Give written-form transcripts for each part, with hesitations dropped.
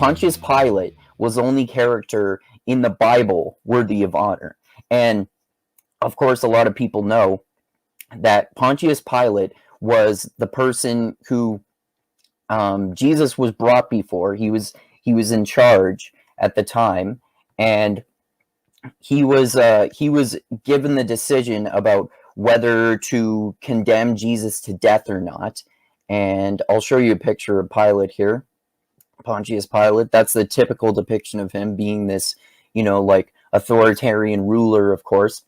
Pontius Pilate was the only character in the Bible worthy of honor. And of course, a lot of people know that Pontius Pilate was the person who Jesus was brought before. He was in charge at the time, and he was given the decision about whether to condemn Jesus to death or not. And I'll show you a picture of Pilate here. Pontius Pilate. That's the typical depiction of him being this, like authoritarian ruler, of course.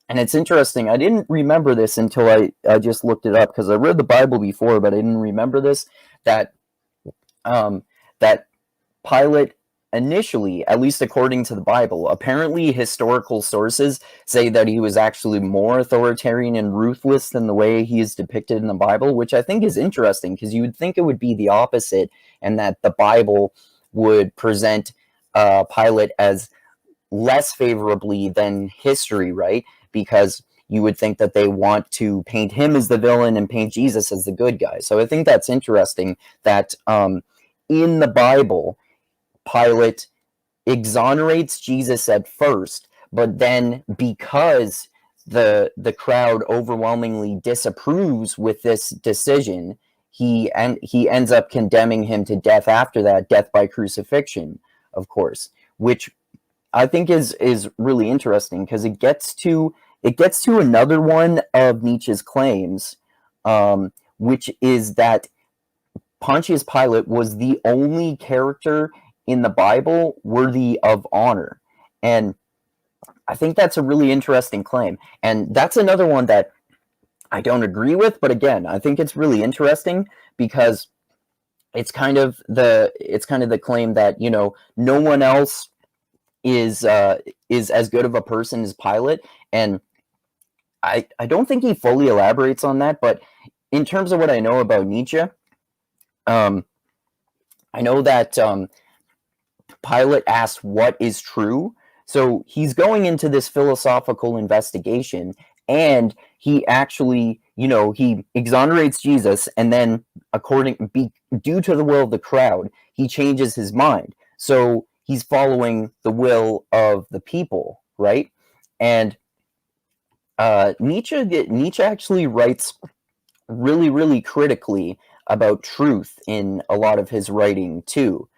And it's interesting. I didn't remember this until I just looked it up, because I read the Bible before, but I didn't remember this, that that Pilate initially, at least according to the Bible, apparently historical sources say that he was actually more authoritarian and ruthless than the way he is depicted in the Bible, which I think is interesting, because you would think it would be the opposite, and that the Bible would present Pilate as less favorably than history, right? Because you would think that they want to paint him as the villain and paint Jesus as the good guy. So I think that's interesting that in the Bible, Pilate exonerates Jesus at first, but then because the crowd overwhelmingly disapproves with this decision, he ends up condemning him to death after that, death by crucifixion, of course, which I think is really interesting, because it gets to another one of Nietzsche's claims, which is that Pontius Pilate was the only character in the Bible worthy of honor. And I think that's a really interesting claim. And that's another one that I don't agree with, but again, I think it's really interesting, because it's kind of the claim that, no one else is as good of a person as Pilate. And I don't think he fully elaborates on that, but in terms of what I know about Nietzsche, I know that Pilate asked what is true. So he's going into this philosophical investigation, and he actually, he exonerates Jesus, and then due to the will of the crowd, he changes his mind. So he's following the will of the people, right? And Nietzsche actually writes really, really critically about truth in a lot of his writing too.